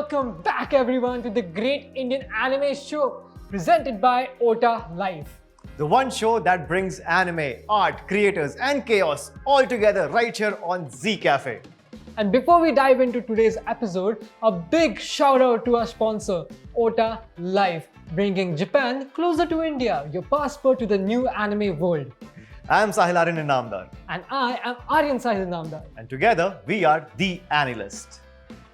welcome back everyone to the Great Indian Anime Show presented by Ota Life. The one show that brings anime, art, creators, and chaos all together right here on Z Cafe. And before we dive into today's episode, a big shout out to our sponsor, Ota Life, bringing Japan closer to India, your passport to the new anime world. I am Sahil Aryan Namdar, And I am Aryan Sahil Namdar. and together we are The Analyst.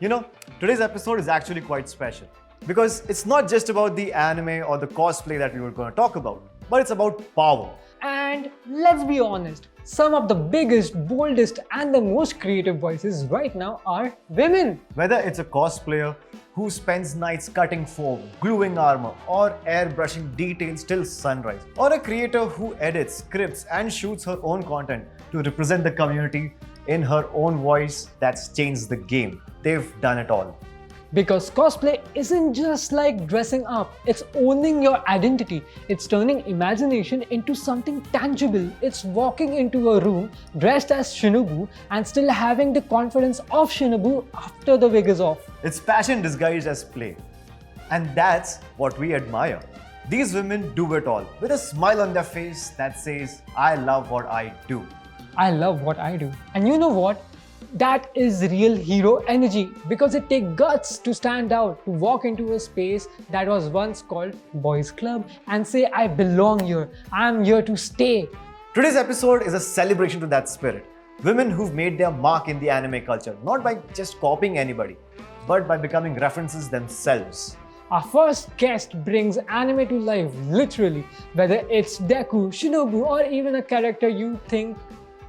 You know, today's episode is actually quite special because it's not just about the anime or the cosplay that we were going to talk about, but it's about power. And let's be honest, some of the biggest, boldest, and the most creative voices right now are women. Whether it's a cosplayer who spends nights cutting foam, gluing armor, or airbrushing details till sunrise, or a creator who edits, scripts, and shoots her own content to represent the community in her own voice, that's changed the game. They've done it all. Because cosplay isn't just like dressing up, it's owning your identity. It's turning imagination into something tangible. It's walking into a room dressed as Shinobu and still having the confidence of Shinobu after the wig is off. It's passion disguised as play. And that's what we admire. These women do it all with a smile on their face that says, I love what I do. I love what I do. And you know what? That is real hero energy because it takes guts to stand out, to walk into a space that was once called Boys Club and say, I belong here, I'm here to stay. Today's episode is a celebration to that spirit. Women who've made their mark in the anime culture, not by just copying anybody, but by becoming references themselves. Our first guest brings anime to life, literally, whether it's Deku, Shinobu, or even a character you think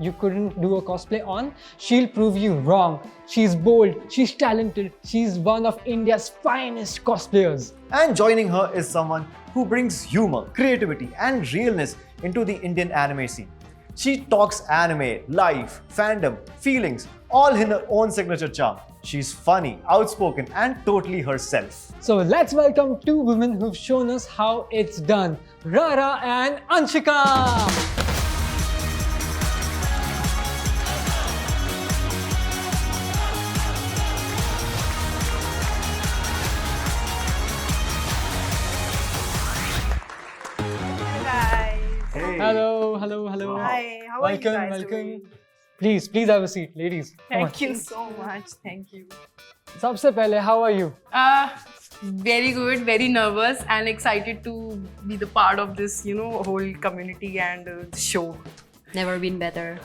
you couldn't do a cosplay on, she'll prove you wrong. She's bold, she's talented, she's one of India's finest cosplayers. And joining her is someone who brings humor, creativity, and realness into the Indian anime scene. She talks anime, life, fandom, feelings, all in her own signature charm. She's funny, outspoken, and totally herself. So let's welcome two women who've shown us how it's done, Rara and Anshika. Hey. Hello. Hi, how are you guys Welcome. doing? Please have a seat, ladies. Come on. Thank you so much. Thank you. Sabse pehle, how are you? Very good, very nervous and excited to be the part of this, whole community and the show. Never been better.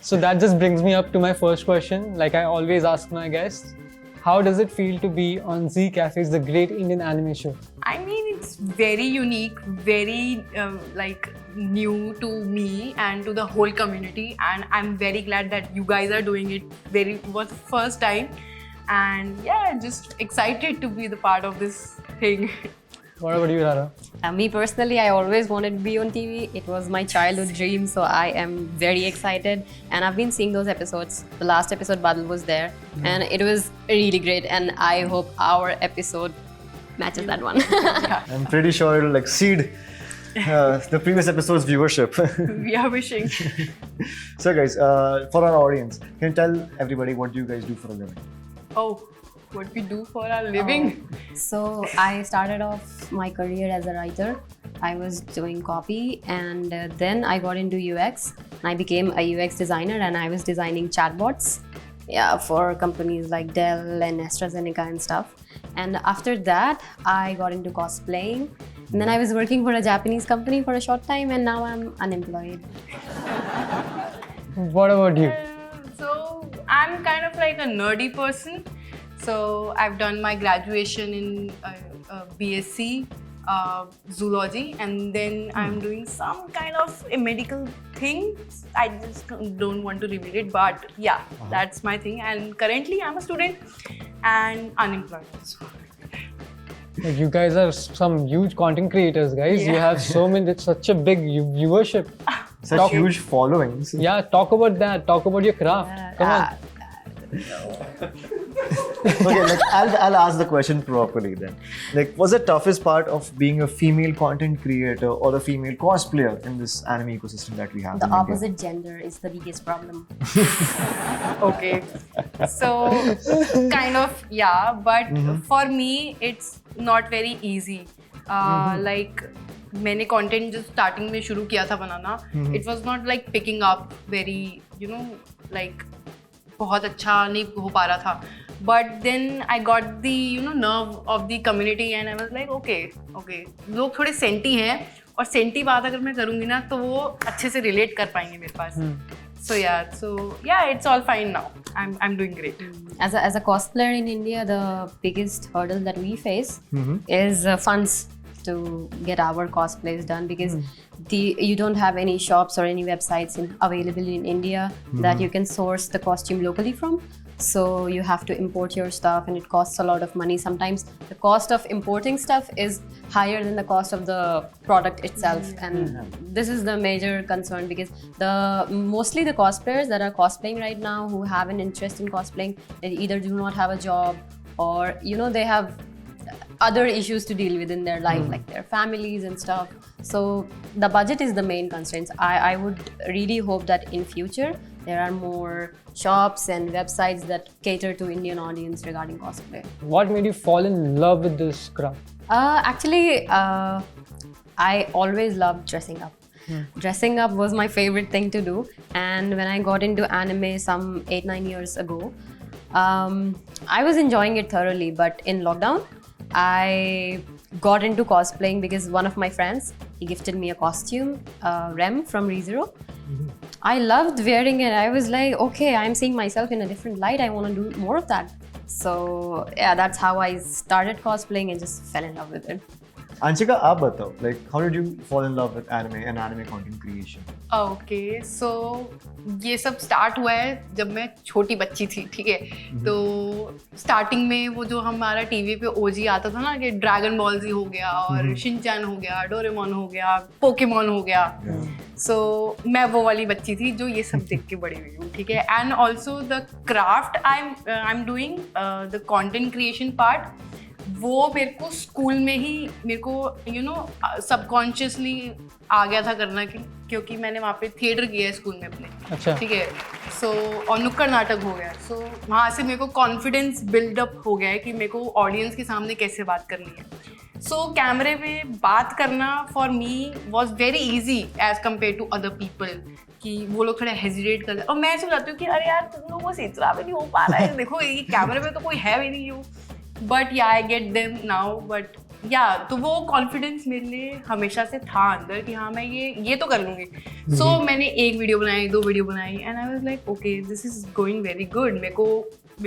So that just brings me up to my first question. Like I always ask my guests, how does it feel to be on Z Cafe's The Great Indian Anime Show? I mean, it's very unique, very new to me and to the whole community, and I'm very glad that you guys are doing it. Was the first time, and yeah, just excited to be the part of this thing. What about you, Rara? Me personally, I always wanted to be on TV. It was my childhood dream, so I am very excited. And I've been seeing those episodes. The last episode, Badal was there, and it was really great. And I hope our episode matches that one. I'm pretty sure it'll exceed the previous episode's viewership. We are wishing. So guys, for our audience, can you tell everybody what you guys do for a living? Oh, what we do for our living. So I started off my career as a writer. I was doing copy, and then I got into UX. I became a UX designer, and I was designing chatbots, for companies like Dell and AstraZeneca and stuff. And after that, I got into cosplaying. And then I was working for a Japanese company for a short time, and now I'm unemployed. What about you? So I'm kind of like a nerdy person. So I've done my graduation in BSc zoology, and then I'm doing some kind of a medical thing. I just don't want to reveal it, but yeah, that's my thing. And currently I'm a student and unemployed also. Like you guys are some huge content creators, guys. You Yeah. have so many, it's such a big viewership. Such huge followings. Yeah, talk about that. Talk about your craft. Come on. Okay, like I'll ask the question properly then. Like, was the toughest part of being a female content creator or a female cosplayer in this anime ecosystem that we have? The in India? opposite gender is the biggest problem. Okay. So, kind of, yeah. But for me, it's not very easy. Like, मैंने content जो starting में शुरू किया था बनाना, it was not like picking up very, you know, like बहुत अच्छा नहीं हो पा रहा था. But then I got the, you know, nerve of the community and I was like, okay, लोग थोड़े सेंटी हैं और सेंटी बात अगर मैं करूँगी ना तो वो अच्छे से relate कर पाएंगे मेरे पास. So yeah, it's all fine now. I'm doing great. As a cosplayer in India, the biggest hurdle that we face is funds to get our cosplays done, because you don't have any shops or any websites available in India that you can source the costume locally from. So you have to import your stuff and it costs a lot of money. Sometimes the cost of importing stuff is higher than the cost of the product itself, and this is the major concern, because mostly the cosplayers that are cosplaying right now who have an interest in cosplaying, they either do not have a job or, you know, they have other issues to deal with in their life, like their families and stuff. So the budget is the main constraints. I would really hope that in future there are more shops and websites that cater to Indian audience regarding cosplay. What made you fall in love with this craft? Actually, I always loved dressing up. Dressing up was my favorite thing to do, and when I got into anime some 8-9 years ago, I was enjoying it thoroughly. But in lockdown, I got into cosplaying because one of my friends, he gifted me a costume, Rem from ReZero. I loved wearing it. I was like, okay, I'm seeing myself in a different light. I want to do more of that. So yeah, that's how I started cosplaying and just fell in love with it. Anshika, आप बताओ, like how did you fall in love with anime and anime content creation? Okay, so ये सब start हुआ है जब मैं छोटी बच्ची थी, ठीक है. तो स्टार्टिंग में वो जो हमारा टीवी पे ओजी आता था ना, कि ड्रैगन बॉल जी हो गया और शिनचैन हो गया, डोरेमोन हो गया, पोकेमोन हो गया. सो मैं वो वाली बच्ची थी जो ये सब देख के बड़ी हुई हूँ, ठीक है. And also the craft I am doing, the content creation part, वो मेरे को स्कूल में ही मेरे को यू नो सबकॉन्शियसली आ गया था करना, क्योंकि मैंने वहाँ पे थिएटर किया है स्कूल में अपने. अच्छा. ठीक है. सो और नुक्कड़ नाटक हो गया. सो वहाँ से मेरे को कॉन्फिडेंस बिल्डअप हो गया है कि मेरे को ऑडियंस के सामने कैसे बात करनी है. सो कैमरे पे बात करना for me was very easy as compare to other people, कि वो लोग थोड़ा हेजिटेट करते हैं और मैं ऐसे जाती हूँ कि अरे यार तुम लोगों से इतना भी नहीं हो पा रहा है, देखो ये कैमरे पे तो कोई है भी नहीं. बट या I get them now. But या तो वो कॉन्फिडेंस मेरे लिए हमेशा से था अंदर कि हाँ मैं ये तो कर लूँगी. सो मैंने 1 वीडियो बनाई, 2 वीडियो बनाई, and I was like okay this is going very good. मेरे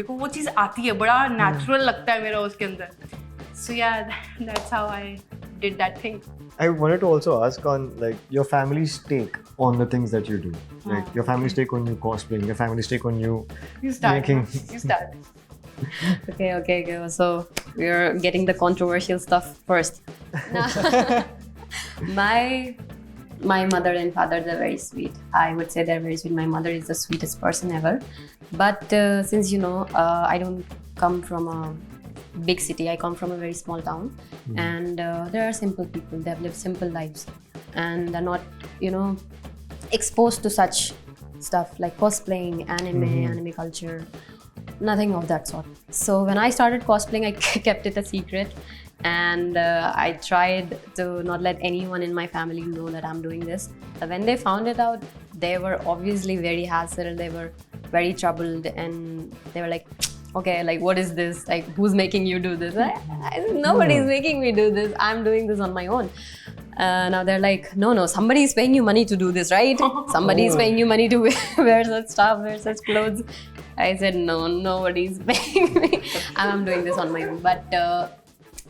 को वो चीज़ आती है, बड़ा नेचुरल लगता है मेरा उसके अंदर. सो या that's how I did that thing. I wanted to also ask on like your family's take on the things that you do, like your family's take on you cosplaying, your family's take on you start. making. You start. Okay. So we're getting the controversial stuff first. My mother and father, they're very sweet. I would say they're very sweet. My mother is the sweetest person ever. But since you know, I don't come from a big city. I come from a very small town, and there are simple people. They have lived simple lives, and they're not, you know, exposed to such stuff like cosplaying, anime culture. Nothing of that sort. So when I started cosplaying, I kept it a secret, and I tried to not let anyone in my family know that I'm doing this. But when they found it out, they were obviously very hassled. They were very troubled, and they were like, okay, like what is this? Like who's making you do this? Nobody's making me do this. I'm doing this on my own. Now they're like, no, somebody is paying you money to do this, right? Somebody is paying you money to wear such stuff, wear such clothes. I said, no, nobody's paying me. I'm doing this on my own. But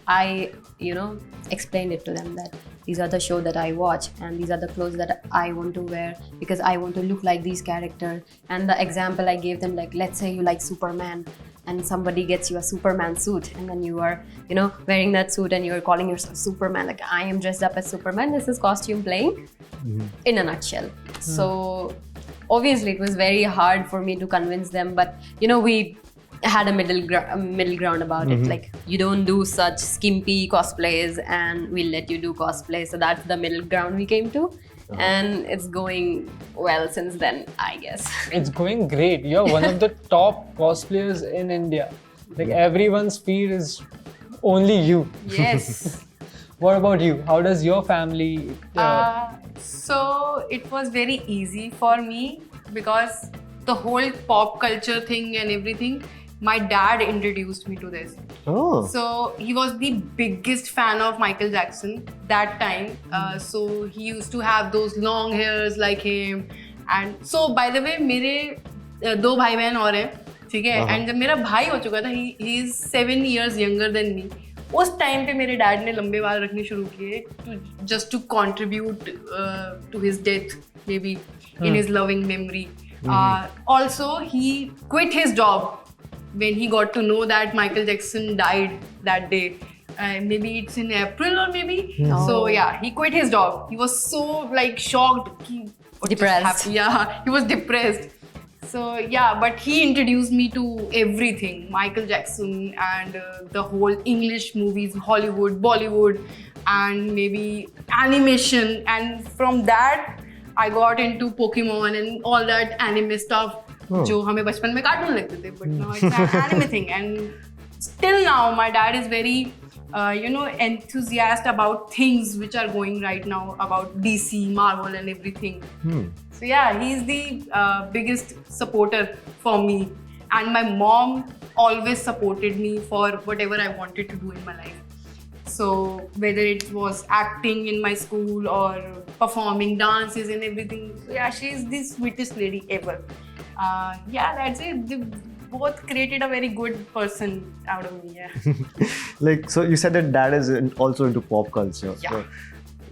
I, you know, explained it to them that these are the show that I watch and these are the clothes that I want to wear because I want to look like these characters. And the example I gave them, like, let's say you like Superman and somebody gets you a Superman suit and then you are, you know, wearing that suit and you're calling yourself Superman. Like, I am dressed up as Superman. This is costume playing in a nutshell. So obviously it was very hard for me to convince them, but you know, we had a middle ground about it. Like, you don't do such skimpy cosplays, and we'll let you do cosplay. So that's the middle ground we came to, and it's going well since then, I guess. It's going great. You're one of the top cosplayers in India. Like everyone's feed is only you. Yes. What about you? How does your family? So it was very easy for me because the whole pop culture thing and everything, my dad introduced me to this. Oh. So he was the biggest fan of Michael Jackson that time. So he used to have those long hairs like him. And so by the way, मेरे दो भाई बहन और हैं, ठीक है? And जब मेरा भाई हो चुका था, he is 7 years younger than me. उस टाइम पे मेरे डैड ने लंबे बाल रखने शुरू किए just to contribute to his death, maybe in his loving memory. Also, he quit his job when he got to know that Michael Jackson died that day. Maybe it's in April or maybe. So yeah, he quit his job. He was so like shocked. What just Depressed. happened? Yeah, he was depressed. So yeah, but he introduced me to everything, Michael Jackson and the whole English movies, Hollywood, Bollywood, and maybe animation. And from that, I got into Pokemon and all that anime stuff. जो हमें बचपन में cartoon लगते थे, but now it's an anime thing. And still now, my dad is very, enthusiastic about things which are going right now about DC, Marvel, and everything. So yeah, he's the biggest supporter for me. And my mom always supported me for whatever I wanted to do in my life. So whether it was acting in my school or performing dances and everything, so yeah, she's the sweetest lady ever. Yeah, that's it. They both created a very good person out of me. Yeah. Like, so you said that dad is also into pop culture. Yeah. So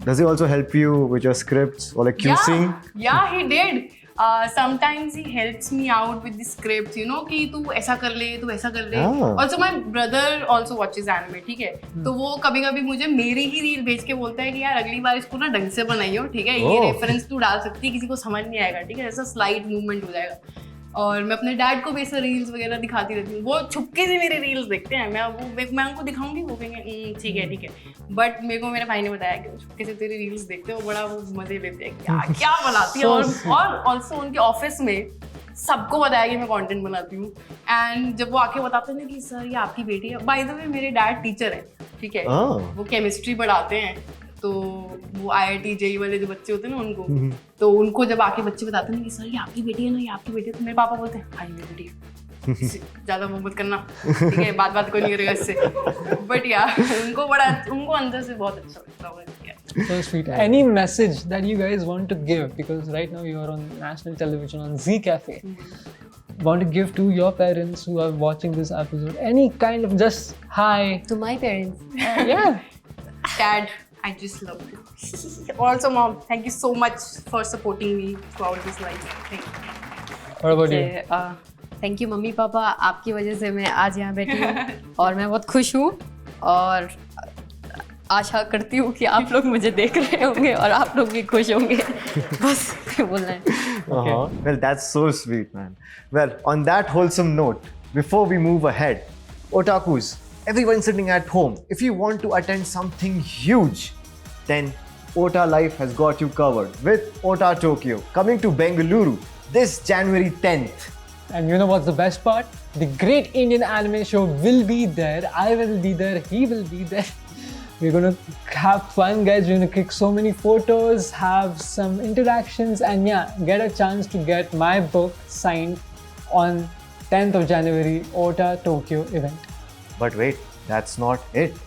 does he also help you with your scripts or like QCing? Yeah, he did. Sometimes he helps me out with the scripts, कि तू ऐसा कर ले, तू ऐसा कर ले. Also my brother also watches anime, ठीक है? तो वो कभी-कभी मुझे मेरी ही रील भेज के बोलता है कि यार अगली बार इसको ना ढंग से बनाइयो, ठीक है? ये रेफरेंस तू डाल सकती है, किसी को समझ नहीं आएगा, ठीक है? ऐसा स्लाइड मूवमेंट हो जाएगा. और मैं अपने डैड को भी ऐसे रील्स वगैरह दिखाती रहती हूँ. वो छुपके से मेरे रील्स देखते हैं. मैं उनको दिखाऊंगी, वो कहेंगे ठीक है. बट मेरे को मेरे भाई ने बताया कि वो छुपके से तेरी रील्स देखते हो, बड़ा वो मजे लेते हैं, क्या बनाती है. और ऑल्सो उनके ऑफिस में सबको बताया कि मैं कंटेंट बनाती हूँ. एंड जब वो आके बताते हैं कि सर ये आपकी बेटी है. बाय द वे मेरे डैड टीचर है, ठीक है? वो केमिस्ट्री पढ़ाते हैं. तो वो IIT JEE वाले जो बच्चे होते हैं ना उनको, तो उनको जब आके बच्चे बताते हैं कि सर ये आपकी बेटी है ना, ये आपकी बेटी है, तो मेरे पापा बोलते हैं हाँ ये मेरी बेटी है, ज़्यादा मोहब्बत करना, ठीक है? बात कोई नहीं करेगा इससे. बट यार उनको अंदर से बहुत अच्छा लगता है. So sweet. Any message that you guys want to give, because right now you are on national television on Z Cafe, want to give to your parents who are watching this episode? Any kind of just hi. To my parents. Yeah. Dad, I just love you. Also, Mom, thank you so much for supporting me throughout this life. Thank you. What about you? Thank you mummy papa, आपकी वजह से मैं आज यहाँ बैठी हूँ और मैं बहुत खुश हूँ और आशा करती हूँ कि आप लोग मुझे देख रहे होंगे और आप लोग भी खुश होंगे. बस बोलना है. Well, that's so sweet, man. Well, on that wholesome note, before we move ahead, otakus, everyone sitting at home, if you want to attend something huge, then Ota Life has got you covered with Ota Tokyo coming to Bengaluru this January 10th. And you know what's the best part? The Great Indian Anime Show will be there. I will be there. He will be there. We're gonna have fun, guys. We're gonna click so many photos, have some interactions, and yeah, get a chance to get my book signed on 10th of January, Ota Tokyo event. But wait, that's not it.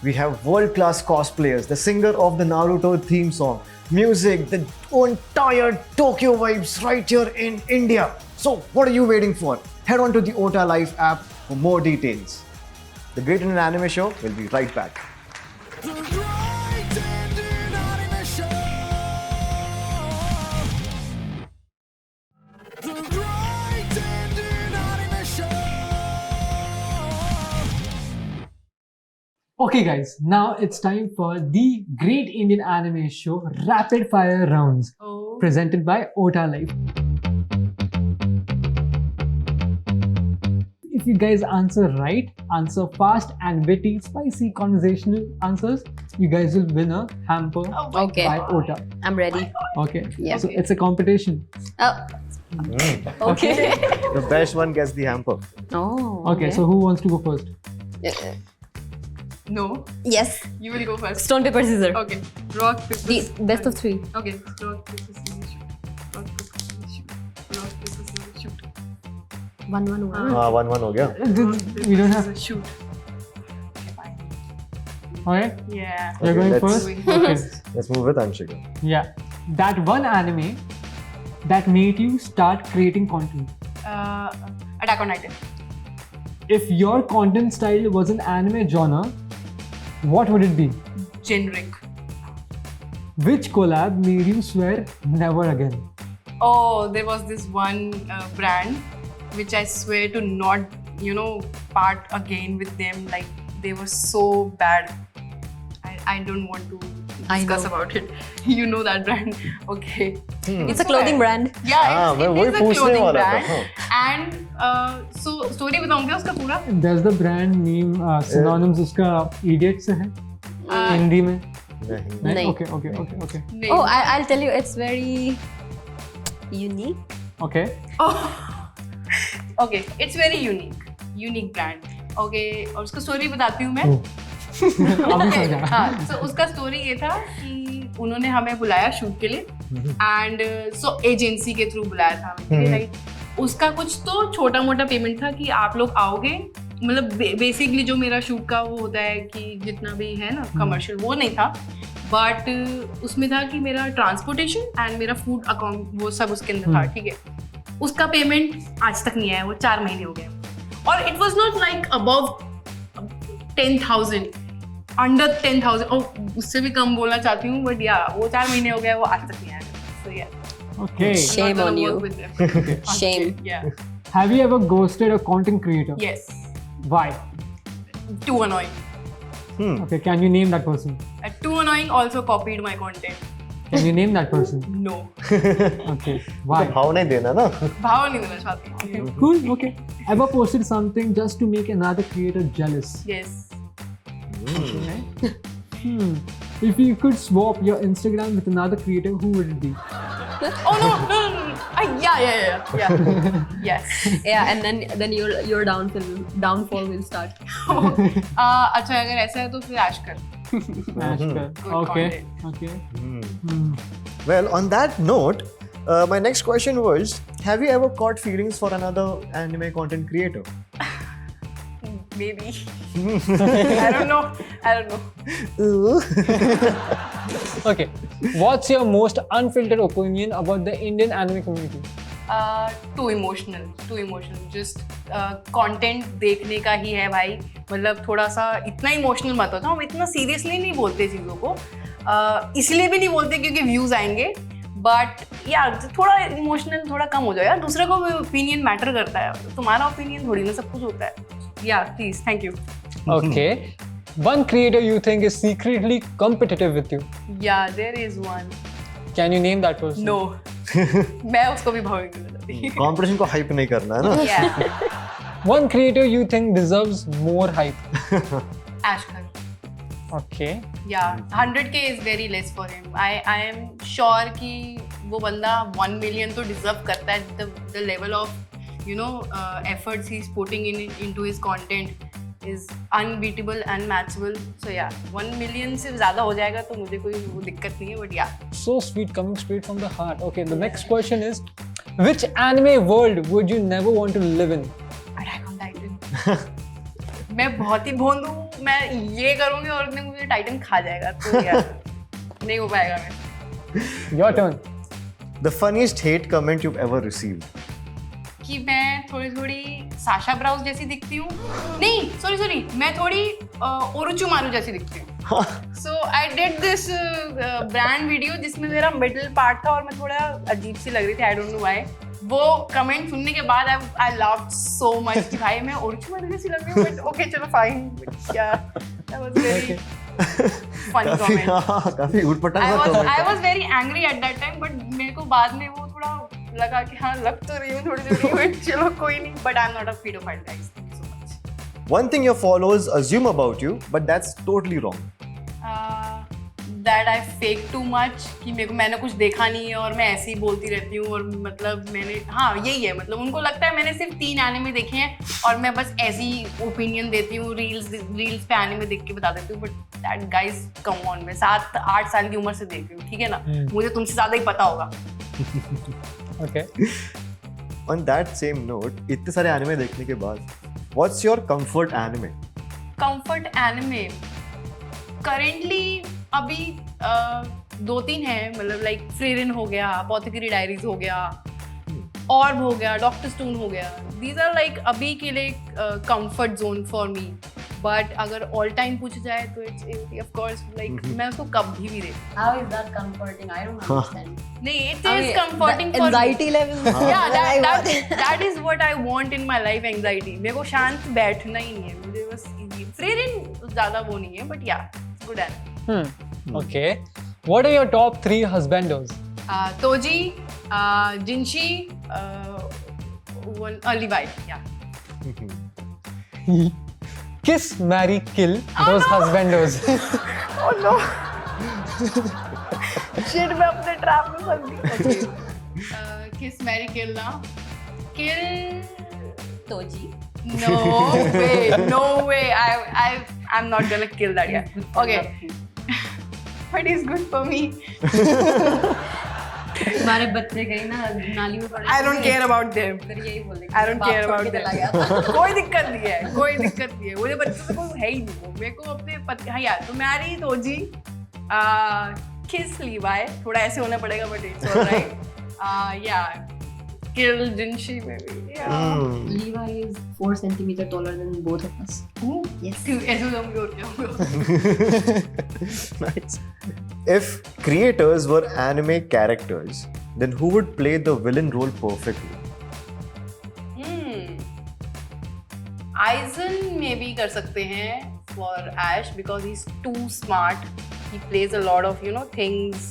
We have world-class cosplayers, the singer of the Naruto theme song, music, the entire Tokyo vibes right here in India. So what are you waiting for? Head on to the Ota Life app for more details. The Great Indian Anime Show will be right back. The Great Indian Anime Show. The Great Indian Anime Show. Okay, guys, now it's time for the Great Indian Anime Show Rapid Fire Rounds, presented by Ota Life. If you guys answer right, answer fast and witty, spicy conversational answers, you guys will win a hamper Okay. by Ota. I'm ready. Okay. Yeah. So it's a competition. Okay. The best one gets the hamper. Oh. Okay. So who wants to go first? No, Yes. you will go first. Stone, paper, scissors. Okay. Rock, paper, The best of three. Okay. Rock, paper, scissors, shoot. Rock, paper, scissors, shoot. Rock, paper, scissors, shoot. 1-1. हाँ 1-1 हो गया. We don't have. Shoot. Okay, fine. Okay. Yeah. You're going let's- first. Okay. Let's move with Anshika. Yeah. That one anime that made you start creating content. Attack on Titan. If your content style was an anime genre, what would it be? Generic. Which collab made you swear never again? Oh, there was this one brand which I swear to not, part again with them. Like, they were so bad. I don't want to I discuss know. about it. You know that brand. Okay. It's a clothing brand. Yeah, हाँ, मैं it वही is a पूछने clothing वाला था, brand. And so story बताऊंगी उसका पूरा. There's the brand name synonyms उसका idiot से है हिंदी में. नहीं. नहीं. Okay. नहीं. Oh, I'll tell you, it's very unique. Okay. Okay, it's very unique brand. Okay, और उसका स्टोरी बताती हूँ मैं. अभी समझा. हाँ, so उसका स्टोरी ये था कि उन्होंने हमें बुलाया शूट के लिए एंड सो एजेंसी के थ्रू बुलाया था हमें, राइट. उसका कुछ तो छोटा मोटा पेमेंट था कि आप लोग आओगे, मतलब बेसिकली जो मेरा शूट का वो होता है कि जितना भी है ना कमर्शियल, वो नहीं था. बट उसमें था कि मेरा ट्रांसपोर्टेशन एंड मेरा फूड अकाउंट वो सब उसके अंदर था, ठीक है. उसका पेमेंट आज तक नहीं आया, वो 4 महीने हो गए. और it was not like above 10,000, under 10,000, और उससे भी कम बोलना चाहती हूँ, बट या वो 4 महीने हो गए, वो आज तक नहीं आया. So yeah, Okay. Shame not on gonna you. work with them. Shame. Yeah. Have you ever ghosted a content creator? Yes. Why? Too annoying. Okay. Can you name that person? Too annoying. Also copied my content. Can you name that person? No. Okay. Why? भाव नहीं देना ना. भाव नहीं देना चाहती. Cool. Okay. Ever posted something just to make another creator jealous? Yes. If you could swap your Instagram with another creator, who would it be? Oh no. Yeah. Yes. Yeah, and then your downfall will start. अच्छा, अगर ऐसा है तो फिर Ashkar. Ashkar. Good Okay. content. Okay. Well, on that note, my next question was: have you ever caught feelings for another anime content creator? Maybe. I don't know. Okay. What's your most unfiltered opinion about the Indian anime community? Too emotional. Just content देखने का ही है भाई. मतलब थोड़ा सा इतना emotional मत हो. हम इतना सीरियसली नहीं बोलते चीज़ों को. इसलिए भी नहीं बोलते क्योंकि व्यूज आएंगे. बट यार थोड़ा इमोशनल थोड़ा कम हो जाए यार. दूसरे को भी ओपिनियन मैटर करता है. तुम्हारा ओपिनियन थोड़ी ना सब कुछ होता है. Yeah, please. Thank you. Okay. One creator you think is secretly competitive with you. Yeah, there is one. Can you name that person? No. मैं उसको भी भाव नहीं देती. Competition को hype नहीं करना है ना. Yeah. One creator you think deserves more hype. Ashkar. Okay. Yeah, 100K is very less for him. I am sure कि वो बंदा 1 million तो deserve करता है. The level of efforts he's putting into his content is unbeatable, unmatchable. So yeah, 1 million से ज़्यादा हो जाएगा तो मुझे कोई वो दिक्कत नहीं है. But yeah. So sweet, coming straight from the heart. Okay, the next question is, which anime world would you never want to live in? Attack on Titan. मैं बहुत ही भोंदू हूँ. मैं ये करूँगी और उसने मुझे टाइटन खा जाएगा. तो यार नहीं हो पाएगा मैं. Your turn. The funniest hate comment you've ever received? कि मैं थोड़ी साशा ब्राउज जैसी दिखती हूँ. नहीं, सॉरी, मैं थोड़ी ओरोचुमारू जैसी दिखती हूँ. So I did this brand video जिसमें मेरा मिडिल पार्ट था और मैं थोड़ा अजीब सी लग रही थी. I don't know why. वो कमेंट सुनने के बाद आई लव्ड सो मच कि भाई मैं ओरोचुमारू जैसी लग रही हूँ. बट ओके, चलो fine. That was very funny comment. काफी उटपटांग सा comment आई था. Was very angry at that time. But मेरे को बाद में वो थोड़ा लगा कि हाँ लग तो रही हूँ थोड़ी. चलो कोई नहीं. But I am not a pedophile guys. One thing your followers assume about you, but that's totally wrong. That I fake too much कि मैंने कुछ देखा नहीं है और मैं ऐसे ही बोलती रहती हूँ और मतलब मैंने हाँ यही है मतलब उनको लगता है मैंने सिर्फ 3 एनिमे देखे हैं और मैं बस ऐसी ओपिनियन देती हूँ रील्स पे एनिमे देख के बता देती हूँ but that guys come on मैं 7-8 साल की उम्र से देख रही हूँ ठीक है ना मुझे तुमसे ज़्यादा ही पता होगा. Okay. On that same note, इतने सारे एनिमे देखने के बाद, what's your comfort anime? Comfort anime currently अभी 2-3 है मतलब लाइक फ्रीरिन हो गया अपोथेकेरी डायरीज हो गया ऑर्ब हो गया डॉक्टर स्टोन हो गया दीज आर लाइक अभी के लिए comfort zone for me but अगर ऑल टाइम पूछ जाए तो इट्स ऑफ कोर्स लाइक मैं उसको कभी भी देखती How is that comforting? I don't understand. नहीं it is comforting for Anxiety level. yeah that is what I want in my life anxiety मेरे को शांत बैठना ही नहीं है मुझे बस फ्रीरिन ज़्यादा वो नहीं है बट या good anime. Okay. What are your top 3 husbandos? Toji, Jinshi, Levi. Yeah. Kiss, marry, kill those husbandos. Oh no. Shit, मैं अपने trap में फंस गई. Okay. Kiss, marry, kill ना. Kill. Toji. No way. I'm not gonna kill that guy. Okay. But he's good for me. हमारे बच्चे गए ना नाली में पड़े. I don't care about them. फिर यही बोलेंगे. I don't care about चला them. गया. कोई दिक्कत नहीं है मुझे बच्चों से कोई है ही नहीं वो मेरे को अपने पति हाँ यार तो मैरी तोजी किस लीवाई थोड़ा ऐसे होना पड़ेगा बट इट्स ऑलराइट या किल जिनशी में भी Levi is 4 centimeters taller than both of us. Yes. ऐसे हम और क्या Nice. If creators were anime characters, then who would play the villain role perfectly? Aizen maybe कर सकते हैं for Ash because he's too smart. He plays a lot of things.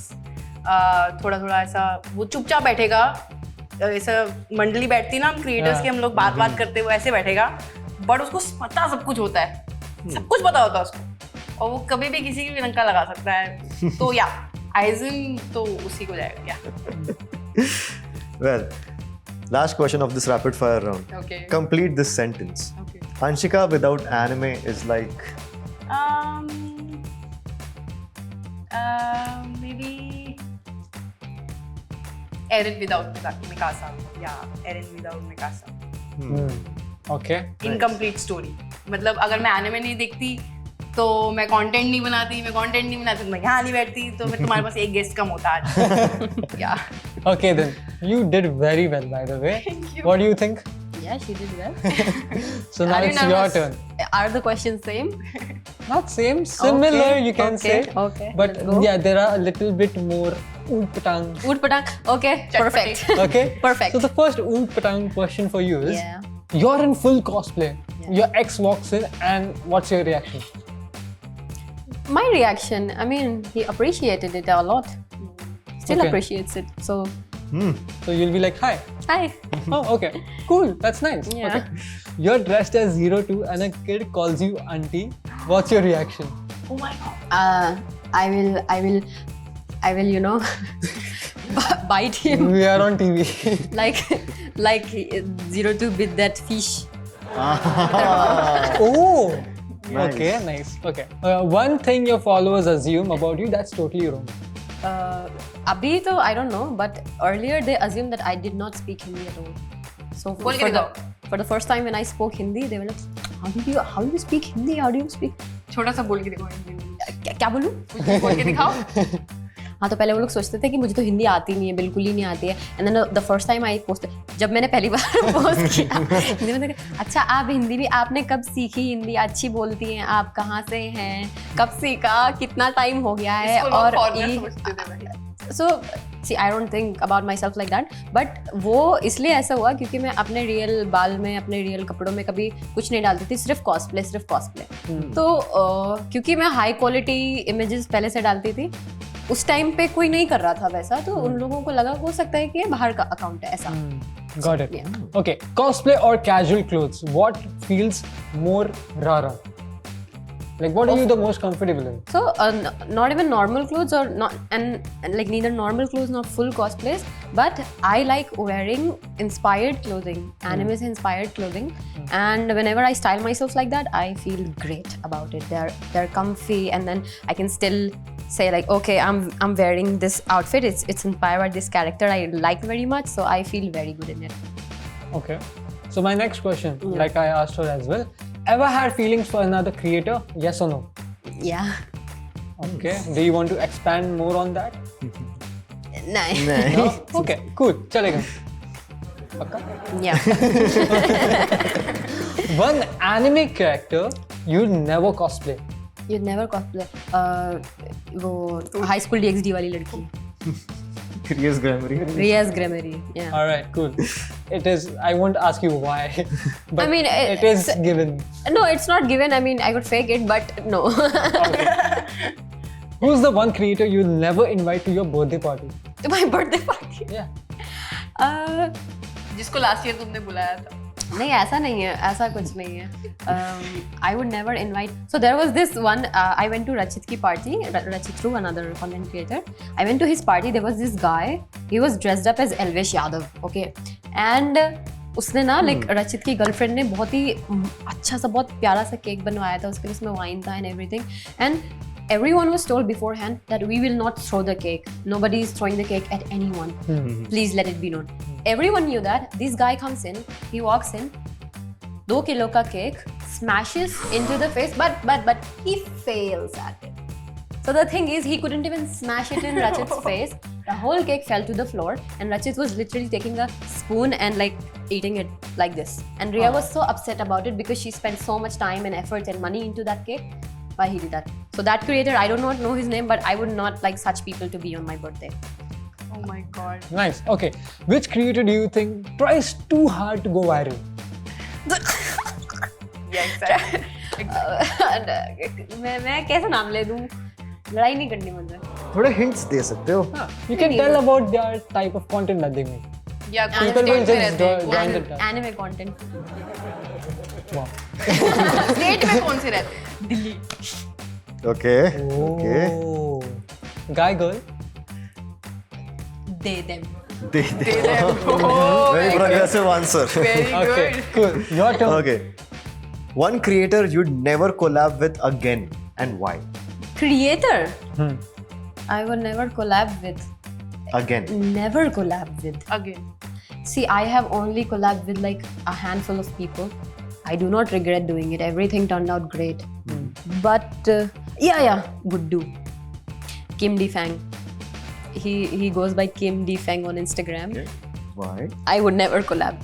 थोड़ा ऐसा वो चुपचाप बैठेगा ऐसा मंडली बैठती ना हम क्रिएटर्स की हम लोग बात करते वो ऐसे बैठेगा बट उसको पता सब कुछ होता है सब कुछ पता होता है उसको और वो कभी भी किसी की भी लंका लगा सकता है तो या आइजन तो उसी को जाएगा या Well, last question of this rapid fire round. Okay. Complete this sentence. Okay. Anshika without anime is like. Maybe Eren without Mikasa. Yeah, Eren without Mikasa. Okay. Incomplete story. मतलब अगर मैं एनिमे नहीं देखती तो मैं कंटेंट नहीं बनाती तो मैं यहाँ नहीं बैठती तो फिर तुम्हारे पास एक गेस्ट कम होता आज. Yeah. Okay then. You did very well, by the way. Thank you. What do you think? Yeah, she did well. So now Are you it's your nervous? turn. Are the questions same? Not same, similar Okay, you can okay, say. okay, But let's go. yeah, there are a little bit more oot patang. Oot patang. Okay, perfect. Okay? Perfect. So the first oot patang question for you is, Yeah. you're in full cosplay. Yeah. Your ex walks in and what's your reaction? My reaction, I mean, he appreciated it a lot. Still Okay. appreciates it. So, So you'll be like, hi. hi. Oh, okay. Cool. That's nice. Yeah. Okay. You're dressed as 02 and a kid calls you auntie. What's your reaction? Oh my god. I will, bite him We are on TV. like 02 with that fish. Oh. Nice. Okay, nice. Okay. One thing your followers assume about you that's totally wrong. Abhi to I don't know, but earlier they assumed that I did not speak Hindi at all. So बोल के for the first time when I spoke Hindi, they were like, how do you speak Hindi? How do you speak? छोटा सा बोल के दिखाओ हिंदी में. क्या बोलूं? कुछ बोल के दिखाओ. हाँ तो पहले वो लोग सोचते थे कि मुझे तो हिंदी आती नहीं है बिल्कुल ही नहीं आती है and then the first time I post जब मैंने पहली बार पोस्ट किया हिंदी में अच्छा आप हिंदी भी आपने कब सीखी हिंदी अच्छी बोलती हैं आप कहाँ से हैं कब सीखा कितना टाइम हो गया है और so see I don't think about myself like that but वो इसलिए ऐसा हुआ क्योंकि मैं अपने रियल बाल में अपने रियल कपड़ों में कभी कुछ नहीं डालती थी सिर्फ कॉस्प्ले तो क्योंकि मैं हाई क्वालिटी इमेजेस पहले से डालती थी उस टाइम पे कोई नहीं कर रहा था वैसा, तो उन लोगों को लगा हो सकता है कि ये बाहर का अकाउंट है ऐसा. Got it. Yeah. Okay, cosplay or casual clothes? What feels more rara? Like, what are you the most comfortable in? So not even normal clothes or not, and like neither normal clothes nor full cosplays, but I like wearing inspired clothing, anime inspired clothing, and whenever I style myself like that, I feel great about it. They're comfy, and then I can still say like, okay, I'm wearing this outfit. It's inspired by this character I like very much, so I feel very good in it. Okay. So my next question, like I asked her as well, ever had feelings for another creator? Yes or no? Yeah. Okay. Do you want to expand more on that? Nice. No? Okay. Cool. Chalega. Pakka? Yeah. One anime character you never cosplay. You never cosplay. वो high school DxD वाली लड़की. Riya's Grammary. Riya's Grammary. Yeah. All right. Cool. It is. I won't ask you why, but I mean, it is given. No, it's not given. I mean, I could fake it, but no. Who's the one creator you'll never invite to your birthday party? To my birthday party. Yeah. जिसको last year तुमने बुलाया था. नहीं ऐसा नहीं है, ऐसा कुछ नहीं है. I would never invite. So there was this one. I went to Rachit ki party. Rachit through another content creator. I went to his party. There was this guy. He was dressed up as Elvesh Yadav. Okay, and उसने ना like रचित की girlfriend ने बहुत ही अच्छा सा बहुत प्यारा सा केक बनवाया था उसके, उसमें वाइन था and everything, and everyone was told beforehand that we will not throw the cake. Nobody is throwing the cake at anyone. Please let it be known. Everyone knew that. This guy comes in, he walks in, 2 kilo ka cake, smashes into the face, but he fails at it. So the thing is, he couldn't even smash it in Rachit's face. The whole cake fell to the floor, and Rachit was literally taking a spoon and like eating it like this. And Riya was so upset about it because she spent so much time and effort and money into that cake. Why he did that? So that creator, I do not know his name, but I would not like such people to be on my birthday. Oh my god. Nice. Okay. Which creator do you think tries too hard to go viral? Yeah, exactly. मैं कैसे नाम ले दूँ? लड़ाई नहीं करनी मुझे. थोड़े hints दे सकते हो. You can tell about their type of content that they make. Yeah, People will state में just रहते हैं. join the trap. Anime content. Wow. State में कौन से रहते हैं? Delhi. Okay. Okay. Oh. Guy, girl. They them. They. Oh, Very progressive answer. very Okay. good. Cool. Your turn. Okay. One creator you'd never collab with again, and why? Creator. I would never collab with. Again. Never collab with. Again. See, I have only collabed with like a handful of people. I do not regret doing it. Everything turned out great. But yeah, would do. Kim Defang. He goes by Kim Defang on Instagram. Okay. Why? I would never collab.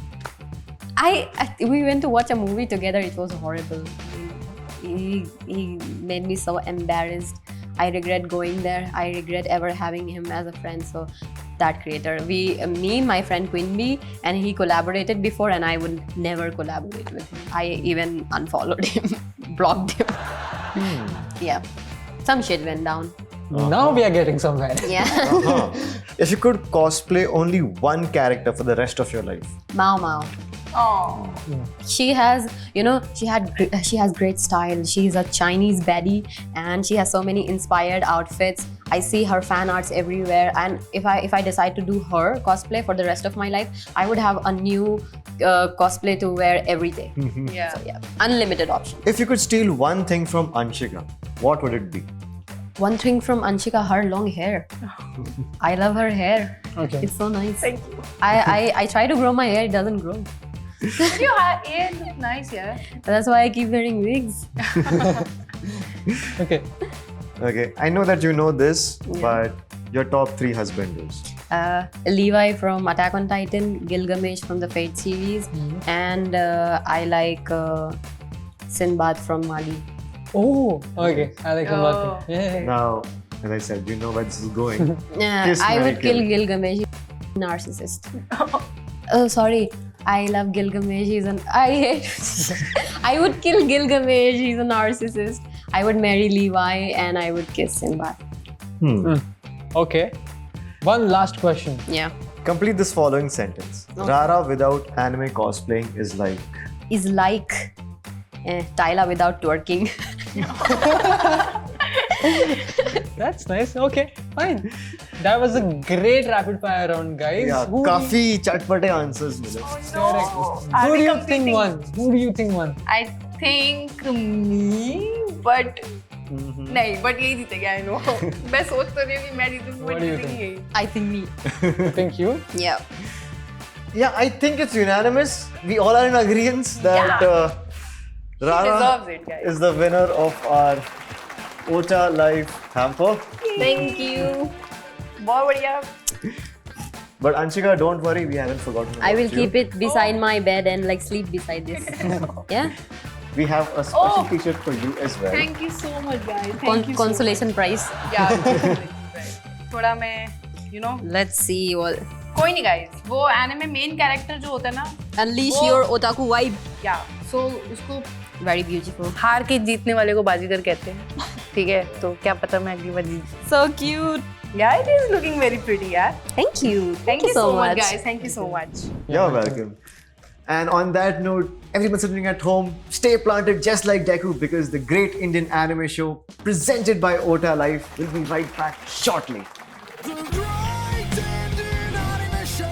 We went to watch a movie together. It was horrible. He made me so embarrassed. I regret going there. I regret ever having him as a friend. So that creator, me, my friend Quinby, and he collaborated before, and I would never collaborate with him. I even unfollowed him, blocked him. Yeah, some shit went down. Now we are getting somewhere. Yeah. If you could cosplay only one character for the rest of your life, Mao Mao. Oh. She has, she has great style. She's a Chinese baddie, and she has so many inspired outfits. I see her fan arts everywhere, and if I decide to do her cosplay for the rest of my life, I would have a new cosplay to wear every day. Yeah. So yeah, unlimited option. if you could steal one thing from Anshika, what would it be? One thing from Anshika, her long hair. I love her hair. Okay. It's so nice. Thank you. I try to grow my hair, it doesn't grow. But your hair look nice, yeah. That's why I keep wearing wigs. Okay. Okay, I know that you know this, but your top 3 husbands. Levi from Attack on Titan, Gilgamesh from the Fate series, and I like Sinbad from Mali. Oh. Okay. I like him. Oh. Yeah. Now, as I said, you know where this is going. Kiss, I marry, would kill kill. Gilgamesh. He's a narcissist. Oh, sorry. I love Gilgamesh. I would kill Gilgamesh. He's a narcissist. I would marry Levi and I would kiss Sinbad. Okay. One last question. Yeah. Complete this following sentence. Rara without anime cosplaying is like. Is like Tyla without twerking. That's nice. Okay, fine. That was a great rapid fire round, guys. Yeah, Who- काफी चटपटे answers मिले. Correct. Are Who we do you completing? think won? Who do you think won? I think me, but नहीं, but यही जीतेगा, I know. मैं सोच तो रही हूँ कि मैं जीतूंगी, What but do you जीतेगी think? यही. I think me. You think you? Yeah. Yeah, I think it's unanimous. We all are in agreement that Rara deserves it, guys. is the winner of our Ota Life hamper. Thank you. बहुत बढ़िया. But Anshika, don't worry, we haven't forgotten about I will you. keep it beside my bed and like sleep beside this. Yeah. We have a special Oh. t-shirt for you as well. Thank you so much, guys. Thank you Consolation prize. so much. Yeah. थोड़ा मैं, you know. Let's see what. कोई नहीं, guys. वो anime main character जो होता है ना, Unleash वो- your otaku vibe. yeah. So उसको Very beautiful. हार के जीतने वाले को बाजीगर कहते हैं. ठीक है, तो क्या पता मैं अगली बार जीत. So cute. Yeah, it is looking very pretty, yeah. Thank you. Thank you so much, guys. Thank you so much. You're welcome. And on that note, everyone sitting at home, stay planted just like Deku because the great Indian anime show presented by Ota Life will be right back shortly. The great Indian animation.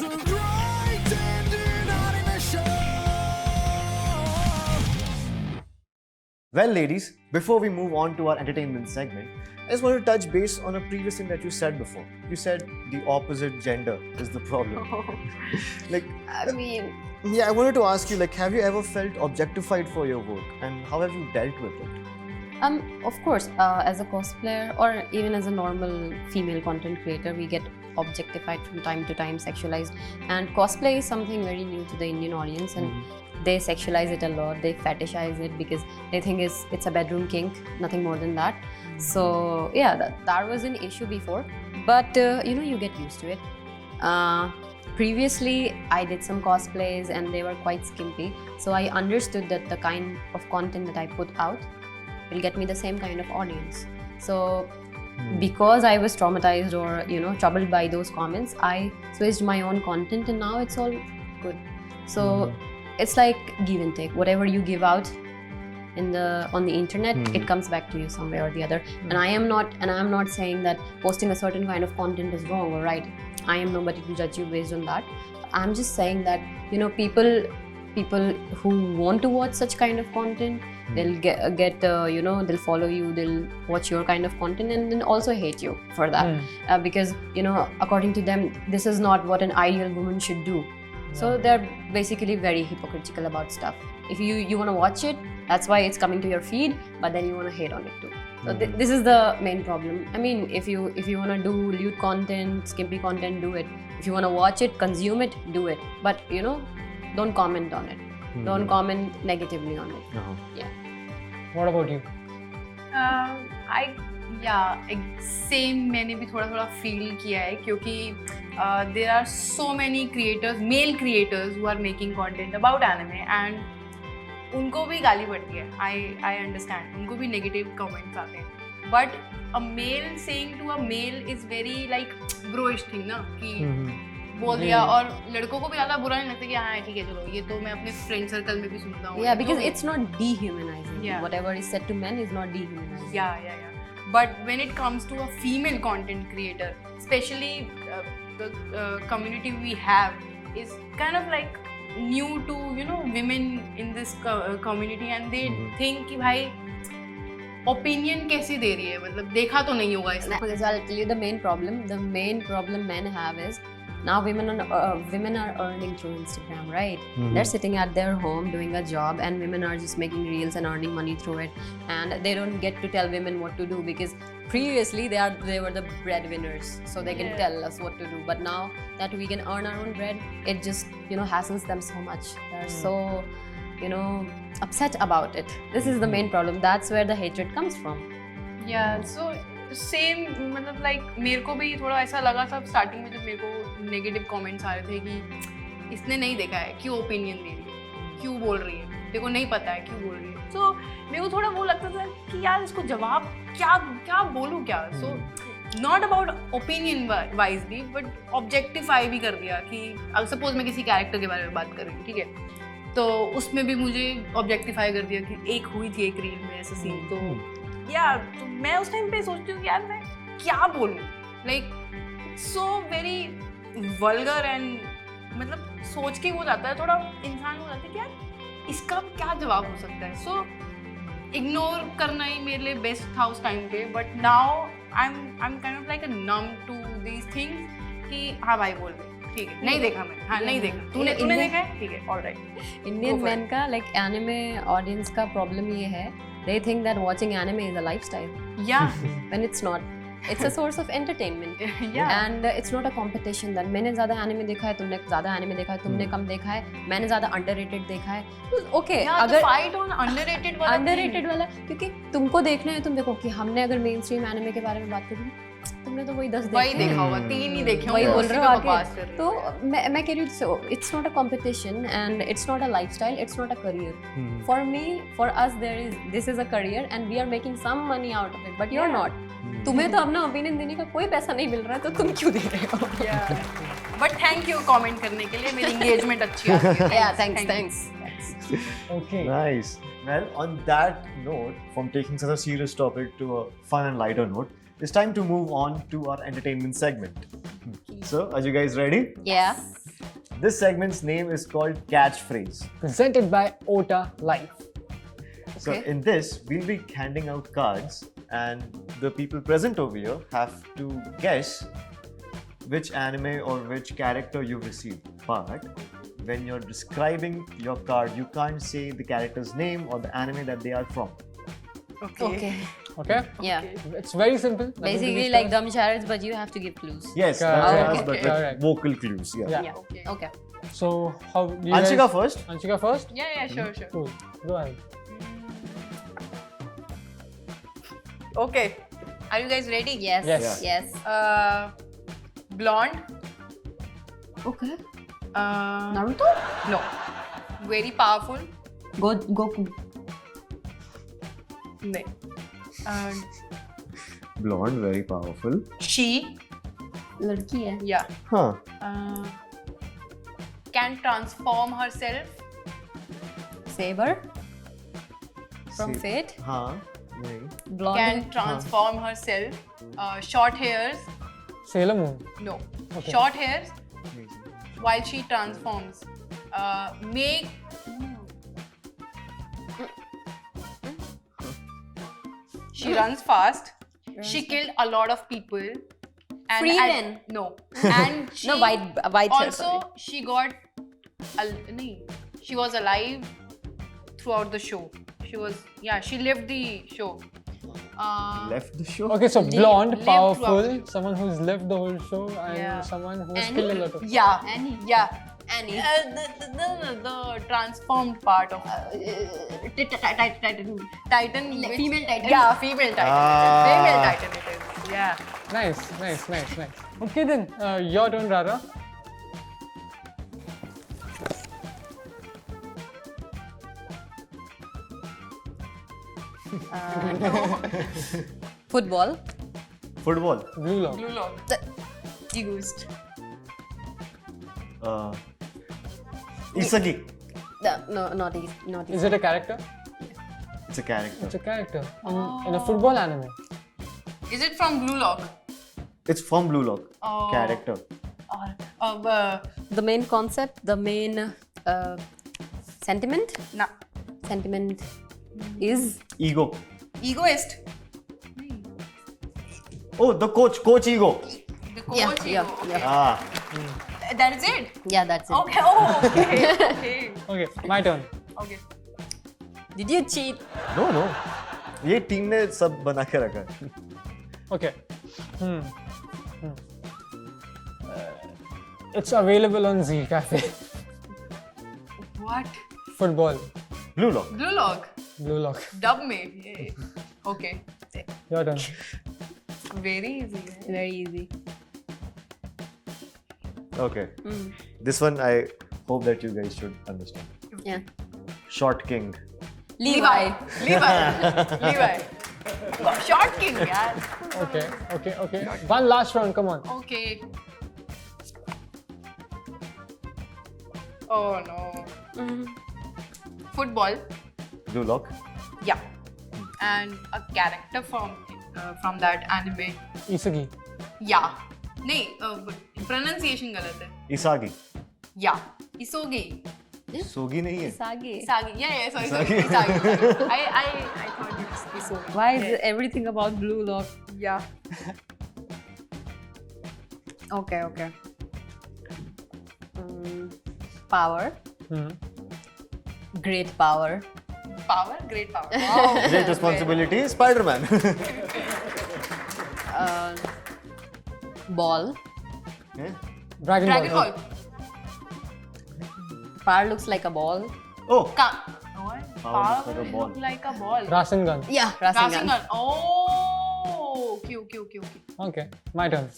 The great Indian animation. Well, ladies, before we move on to our entertainment segment, I just want to touch base on a previous thing that you said before. You said the opposite gender is the problem. Like, I mean, yeah, I wanted to ask you, like, have you ever felt objectified for your work, and how have you dealt with it? of course, as a cosplayer or even as a normal female content creator, we get objectified from time to time, sexualized. And cosplay is something very new to the Indian audience, and they sexualize it a lot. They fetishize it because they think it's a bedroom kink, nothing more than that. So yeah, that was an issue before, but you get used to it. Previously, I did some cosplays and they were quite skimpy, so I understood that the kind of content that I put out will get me the same kind of audience. So because I was traumatized or troubled by those comments, I switched my own content and now it's all good. So it's like give and take. Whatever you give out on the internet, it comes back to you some way or the other. And I am not saying that posting a certain kind of content is wrong or right. I am nobody to judge you based on that. I'm just saying that people who want to watch such kind of content, they'll get they'll follow you, they'll watch your kind of content and then also hate you for that, because according to them this is not what an ideal woman should do. So they're basically very hypocritical about stuff. If you want to watch it, that's why it's coming to your feed, but then you want to hate on it too. So this is the main problem. I mean, if you want to do lewd content, skimpy content, do it. If you want to watch it, consume it, do it. But don't comment on it. Don't comment negatively on it. Yeah. What about you? Same मैंने भी थोड़ा feel किया है क्योंकि there are so many creators, male creators who are making content about anime and उनको भी गाली पड़ती है. I understand. उनको भी negative comments आते हैं. But a male saying to a male is very like bro-ish thing ना कि बोल दिया. और लड़कों को भी ज़्यादा बुरा नहीं लगता कि हाँ ठीक है चलो ये तो मैं अपने फ्रेंड सर्कल में भी सुनता हूँ. Yeah, because it's not dehumanizing. Yeah. Whatever is said to men is not dehumanizing. Yeah. But when it comes to a female content creator, especially the community we have is kind of like new to women in this community, and they think कि भाई opinion कैसे दे रही है, मतलब देखा तो नहीं होगा इसने. Okay, so I'll tell you the main problem men have is now women are earning through Instagram, right? They're sitting at their home doing a job and women are just making reels and earning money through it, and they don't get to tell women what to do because previously they were the breadwinners, so they can tell us what to do. But now that we can earn our own bread, it just hassles them so much. They're so upset about it. This is the main problem. That's where the hatred comes from. Yeah, so same मतलब like मेरे को भी थोड़ा ऐसा लगा था starting में जब मेरे को नेगेटिव कमेंट्स आ रहे थे कि इसने नहीं देखा है, क्यों ओपिनियन दे रही है, क्यों बोल रही है, देखो नहीं पता है क्यों बोल रही है. So मेरे को थोड़ा वो लगता था कि यार इसको जवाब क्या बोलूँ क्या. So not about opinion wise भी, but objectify भी कर दिया कि अब suppose मैं किसी कैरेक्टर के बारे में बात कर रही हूँ, ठीक है, तो उसमें भी मुझे objectify कर दिया कि एक हुई थी एक रील में ऐसा सीन. तो यार तो मैं उस टाइम पे सोचती हूँ कि यार मैं क्या बोलूँ, like so very vulgar and मतलब सोच के हो जाता है थोड़ा, इंसान हो जाता है कि यार इसका क्या जवाब हो सकता है. सो इग्नोर करना ही मेरे लिए बेस्ट था उस टाइम पे. But now I am kind of like a numb to these things कि हाँ भाई बोल रहे, ठीक है, नहीं देखा मैंने, हाँ नहीं देखा, तूने देखा है, ठीक है, ऑलराइट. इंडियन मैन का लाइक एनिमे ऑडियंस का प्रॉब्लम ये है, they think that watching anime is a lifestyle या when it's not. It's a source of entertainment. Yeah. And it's not a competition that मैंने ज़्यादा anime देखा है, तुमने ज़्यादा anime देखा है, तुमने कम देखा है, मैंने ज़्यादा underrated देखा है. Okay, अगर फाइट ऑन अंडररेटेड वाला underrated वाला, क्योंकि तुमको देखना है, तुम देखो कि हमने अगर mainstream anime के बारे में बात करी, तुमने तो वही 10 वही देखे देखा होगा, 3 ही देखे वही होंगे, बोल उसी रहे पे हो बकवास कर आगे. रहे तो हो. मैं कह रही हूँ, so it's not a competition and it's not a lifestyle, it's not a career. For me, for us, this is a career and we are making some money out of it, but you're not. तुम्हें तो अपना opinion देने का कोई पैसा नहीं मिल रहा है, तो तुम क्यों दे रहे हो? बट थैंक यू कमेंट करने के लिए, मेरी एंगेजमेंट अच्छी आती है. Yeah, thanks. Okay. Nice. Well, on that note, from taking such a serious topic to a fun and lighter note, it's time to move on to our entertainment segment. So, are you guys ready? Yeah. This segment's name is called Catchphrase. Presented by Ota Life. So, in this, we'll be handing out cards, and the people present over here have to guess which anime or which character you've received. But when you're describing your card, you can't say the character's name or the anime that they are from. Okay. Okay? Yeah. It's very simple. Nothing to Basically be like stressed. dumb charades, but you have to give clues. Yes, Correct. that's Okay. us, but with Correct. vocal clues. Yeah. Yeah. Okay. So, how do you Anshika guys... first. Anshika first? Yeah, sure. Cool. Go ahead. Okay. Are you guys ready? Yes. Yes. Yes. Blonde. Okay. Uh, Naruto? no. Very powerful. Goku. No. Blonde, very powerful. She. लड़की है. Yeah. Huh. Can transform herself. Saber. From See- Fate. Huh. नहीं. Blonde. Can transform herself. Short hairs. Sailor Moon. No. Okay. Short hairs नहीं. while she transforms. Make. She runs fast. She killed a lot of people. And Frieren. No. And she No, white hair, also sorry. she got. She was alive throughout the show. She lived the show. Left the show. Okay, so blonde, live powerful, throughout the someone who's lived the whole show, and Yeah. someone who's Annie? killed a lot of. Yeah. Annie. Yeah. Annie. The transformed part of Titan. Female Titan. Yeah, female Titan. Ah. Female Titan it is. Yeah. Nice. Okay then, your turn, Rara. Football. Football. Blue Lock. Blue Lock. The Ghost. Isagi. No, not easy. Is it a character? It's a character. It's a character in a football anime. Is it from Blue Lock? It's from Blue Lock. Oh. Character. Or The main concept, the main sentiment is Ego. Egoist. Oh, the coach Ego. The coach yeah. Ah. That is it. Yeah, that's it. Okay. Oh, okay. Okay, my turn. Okay. Did you cheat? No. ये team ने सब बना के रखा है. Okay. It's available on Z Cafe. What? Football. Blue Lock. Blue Lock. Blue Lock. Dub me. Yay. Okay. Your turn. Very easy. Very easy. Okay. This one I hope that you guys should understand. Yeah. Short King. Levi. Levi. Short king, yaar. Okay. One last round, come on. Okay. Oh no. Football. Blue lock. Yeah. And a character from that anime. Isugi. Yeah. नहीं pronunciation गलत है. Isagi. Yeah. Isogi. Sogi नहीं है. Sage. Isagi. Yeah. Sorry. Isagi. I thought it was Isogi. Why is everything about blue lock? Yeah. Okay. Power. Great power. Power. Great power. Wow. Great responsibility. Spider-Man. Ball. Yeah. Dragon Dragon Ball. Ball. Power looks like a ball. Oh. What? Power looks like a will ball. look like a ball. Rasengan. Yeah, Rasengan. Oh. Okay. Okay, my turn.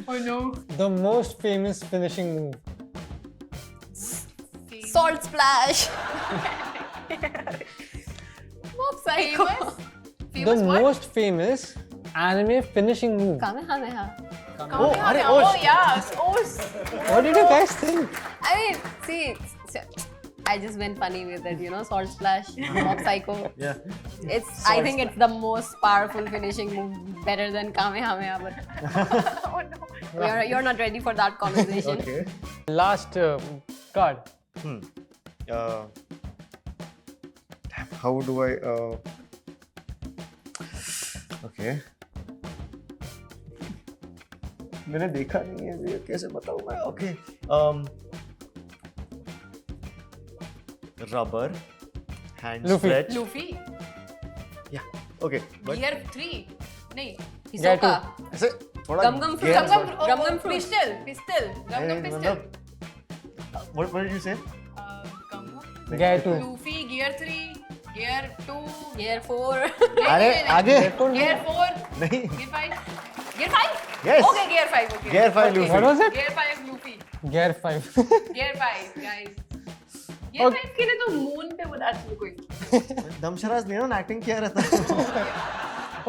Oh no. The most famous finishing move. Salt splash. Mob Psycho. Famous. The Famous what? most famous anime finishing move. Kamehameha. Oh yeah. Oh. What did you guys think? I mean, see, I just went funny with it, Salt splash, Mob Psycho. Yeah. I think it's the most powerful finishing move, better than Kamehameha, but Oh no. you're not ready for that conversation. Okay. Last card. How do I? Okay. मैंने देखा नहीं है ये कैसे बताऊँ मैं? Okay. Rubber. Hand Luffy. stretch. Luffy. Yeah. Okay. But Gear 3. नहीं. Hisoka. ऐसे थोड़ा Gum Gum fruit. gap- Gum Gum Fruit. Pistol. Gum नहीं, Pistol. मतलब- What did you say? Gum Gum. Gear 2. Luffy. Gear 3. Gear 2. Gear 4. अरे आगे Gear 4. नहीं. Gear 5. Gear 5? Yes. Okay, Gear 5. Okay. Gear 5 Okay. Luffy. What was it? Gear 5 Luffy. Gear 5. Gear 5, guys. Gear 5 के लिए तो moon पे बता चुके कोई. दमशराज नहीं ना एक्टिंग किया रहता.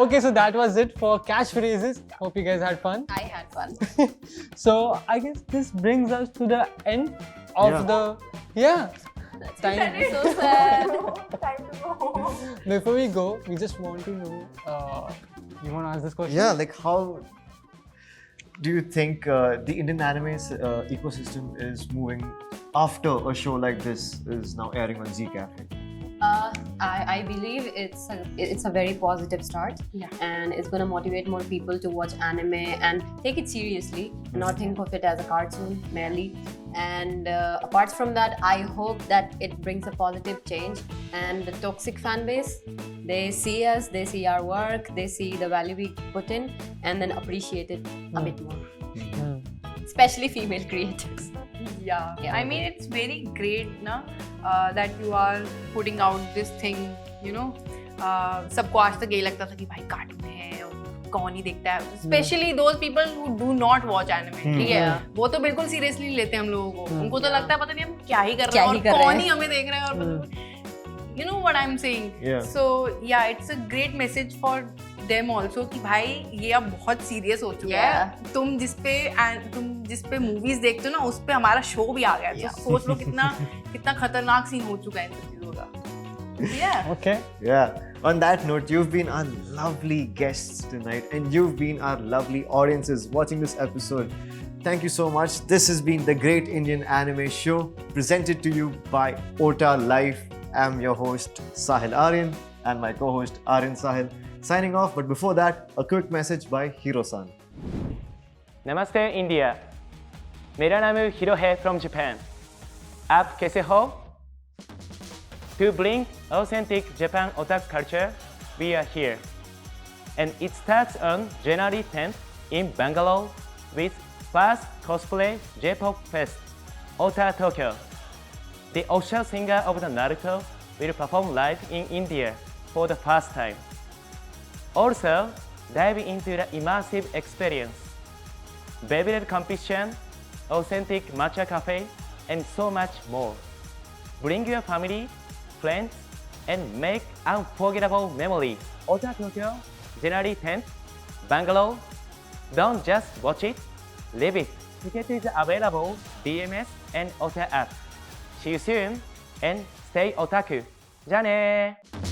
Okay, so that was it for catchphrases. Hope you guys had fun. I had fun. So I guess this brings us to the end of Yeah. time. So sad. Time to go. Before we go, we just want to know. You want to ask this question? Yeah, like how do you think the Indian anime ecosystem is moving after a show like this is now airing on Z Cafe? I believe it's a very positive start, Yeah. and it's going to motivate more people to watch anime and take it seriously, not think of it as a cartoon merely. And apart from that, I hope that it brings a positive change. And the toxic fan base, they see us, they see our work, they see the value we put in, and then appreciate it a bit more. Especially female creators. Yeah. Yeah. I mean, it's very great na, that you are putting out this thing, सबको आज तक यही लगता था कि भाई cartoon है और कौन ही देखता है, specially those people who do not watch anime. ठीक है, वो तो बिल्कुल सीरियसली नहीं लेते हम लोगों को. उनको तो लगता है पता नहीं हम क्या ही कर रहे हैं और कौन ही हमें देख रहे हैं और you know what I'm saying. Yeah. So yeah, it's a great message for them also कि भाई ये अब बहुत सीरियस हो चुका है. तुम जिस पे मूवीज देखते हो ना, उस पे हमारा शो भी आ गया है. तो सोच लो कितना खतरनाक सीन हो चुका है इन सब चीजों का. Yeah. Okay. Yeah. On that note, you've been our lovely guests tonight, and you've been our lovely audiences watching this episode. Thank you so much. This has been the Great Indian Anime Show, presented to you by OTA Life. I'm your host Sahil Aryan and my co-host Aryan Sahil signing off. But before that, a quick message by Hiro-san. नमस्ते India, मेरा नाम hero है from Japan. आप कैसे हो? To bring authentic Japan otaku culture, we are here. And it starts on January 10th in Bangalore with first cosplay J-pop fest, Ota Tokyo. The official singer of the Naruto will perform live in India for the first time. Also, dive into the immersive experience. Beverage competition, authentic matcha cafe, and so much more. Bring your family, friends, and make unforgettable memory. Ota Tokyo, January 10th, Bangalore. Don't just watch it, live it. Ticket is available BMS and Ota app. See you soon and stay otaku. じゃあねー。